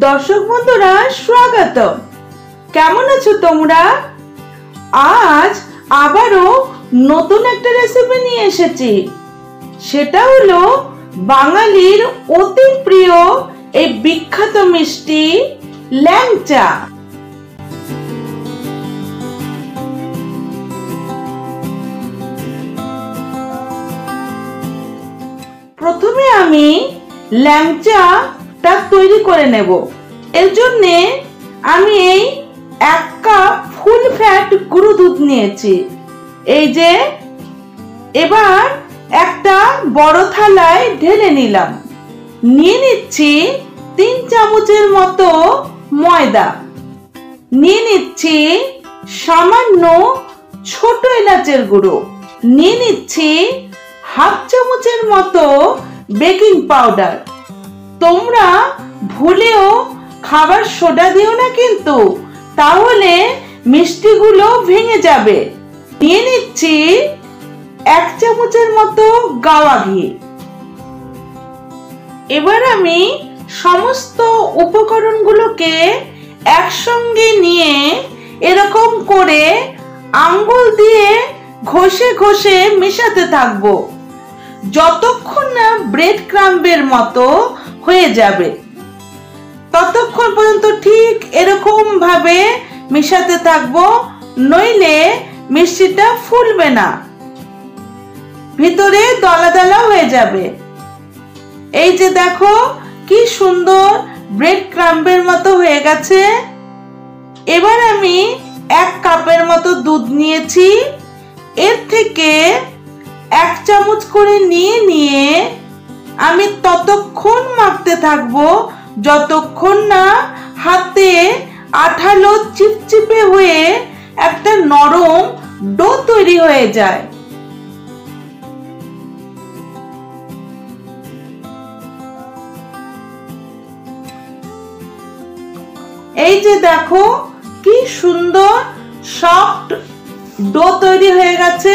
দর্শক বন্ধুরা স্বাগত। কেমন আছো তোমরা? আজ আবারও নতুন একটা রেসিপি নিয়ে এসেছি। সেটা হলো বাঙালির অতি প্রিয় এই বিখ্যাত মিষ্টি ল্যাংচা। প্রথমে আমি ল্যাংচাটা তৈরি করে নেব। এর জন্য আমি এই 1 কাপ ফুল ফ্যাট গুঁড়ো দুধ নিয়েছি। এই যে এবার একটা বড় থালায় ঢেলে নিলাম। নিয়ে নিচ্ছি 3 চামচের মতো ময়দা। নিয়ে নিচ্ছি সামান্য ছোট এলাচের গুঁড়ো। নিয়ে নিচ্ছি হাফ চামচের মতো বেকিং পাউডার। তোমরা ভুলেও খাবার সোডা দিও না কিন্তু, তাহলে মিষ্টিগুলো ভেঙে যাবে। নিয়ে নিচ্ছি 1 চামচের মতো গাওয়া ঘি। এবার আমি সমস্ত উপকরণগুলোকে একসঙ্গে নিয়ে এরকম করে আঙ্গুল দিয়ে ঘষে ঘষে মেশাতে থাকবো, যতক্ষণ না ব্রেড ক্রাম্বের মতো হয়ে যাবে ততক্ষণ পর্যন্ত ঠিক এরকম ভাবে মেশাতে থাকবো, নইলে মিষ্টিটা ফুলবে না, ভিতরে দলা দলা হয়ে যাবে। এই যে দেখো কি সুন্দর ব্রেড ক্রাম্বের মতো হয়ে গেছে। এবার আমি 1 কাপের মতো দুধ নিয়েছি। এর থেকে 1 চামচ করে নিয়ে আমি ততক্ষণ মাখতে থাকবো যতক্ষণ না হাতে আঠালো চিপচিপে হয়ে একটা নরম ডো তৈরি হয়ে যায়। এই যে দেখো কি সুন্দর সফট ডো তৈরি হয়ে গেছে।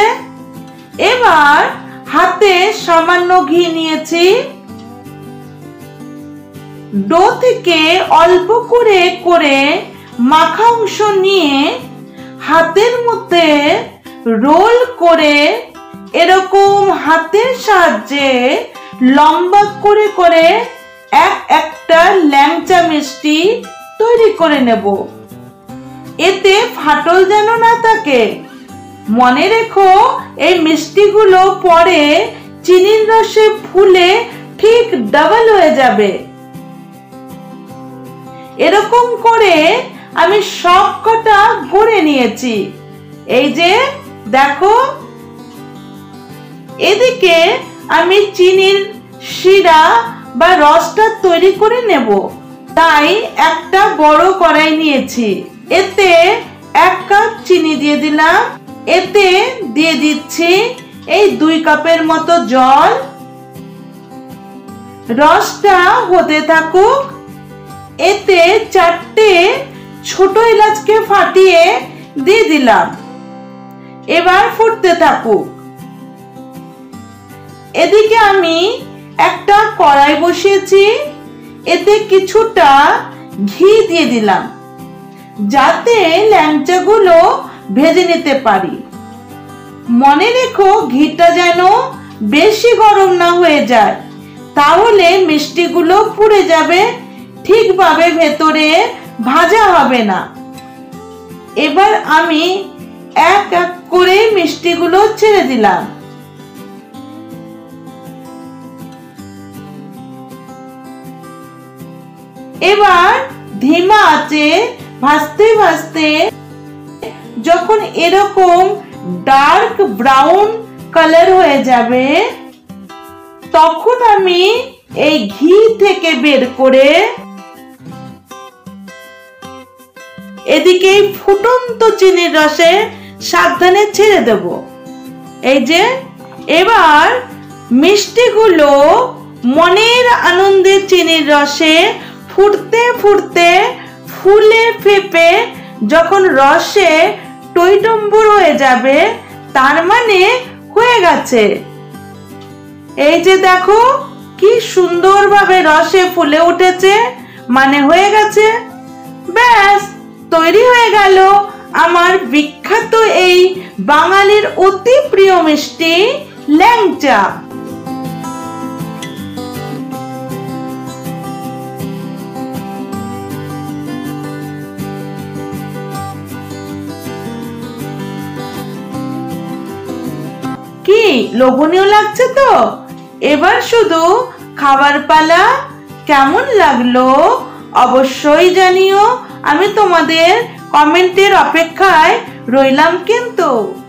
এবার হাতে সামান্য ঘি নিয়েছি। ডো থেকে অল্প করে করে মাখা অংশ নিয়ে হাতের মধ্যে রোল করে এরকম হাতের সাহায্যে লম্বা করে করে একটা ল্যাংচা মিষ্টি তৈরি করে নেব। এতে ফাটল যেন না থাকে। মনে রেখো এই মিষ্টিগুলো পরে চিনির রসে ফুলে ঠিক ডাবল হয়ে যাবে। এরকম করে আমি সবকটা গড়ে নিয়েছি। এই যে দেখো, এদিকে আমি চিনির শিরা বা রসটা তৈরি করে নেব। তাই একটা বড় কড়াই নিয়েছি। এতে 1 কাপ চিনি দিয়ে দিলাম। এতে দিয়ে দিচ্ছি এই 2 কাপের মতো জল। রসটা হতে থাকুক। এতে 4টে ছোট এলাচকে ফাটিয়ে দিয়ে দিলাম। এবার ফুটতে থাকুক। এদিকে আমি একটা কড়াই বসিয়েছি। এতে কিছুটা ঘি দিয়ে দিলাম, যাতে ল্যাংচাগুলো ভেজে নিতে পারি। মনে রেখো ঘিটা যেন বেশি গরম না হয়ে যায়, তাহলে মিষ্টিগুলো পুড়ে যাবে, ঠিকভাবে ভেতরে ভাজা হবে না। এবার আমি এক এক করে মিষ্টিগুলো ছেড়ে দিলাম। এবার ধিমা আঁচে ভাজতে ভাজতে যখন এরকম ডার্ক ব্রাউন কালার হয়ে যাবে, তখন আমি এই ঘি থেকে বের করে এদিকে ফুটন্ত চিনির রসে সাবধানে ছেড়ে দেব। এই যে এবার মিষ্টিগুলো মনের আনন্দে চিনির রসে ফুটতে ফুটতে ফুলে ফেপে যখন রসে টইটম্বুর হয়ে যাবে, তার মানে হয়ে গেছে। এই যে দেখো কি সুন্দরভাবে রসে ফুলে উঠেছে। মানে হয়ে গেছে। ব্যাস তৈরি হয়ে গেল আমার বিখ্যাত এই বাঙালির অতি প্রিয় মিষ্টি ল্যাংচা। কি লোভনীয় লাগছে তো? এবার শুধু খাবার পালা। কেমন লাগলো অবশ্যই জানিও। আমি তোমাদের কমেন্টের অপেক্ষায় রইলাম কিন্তু।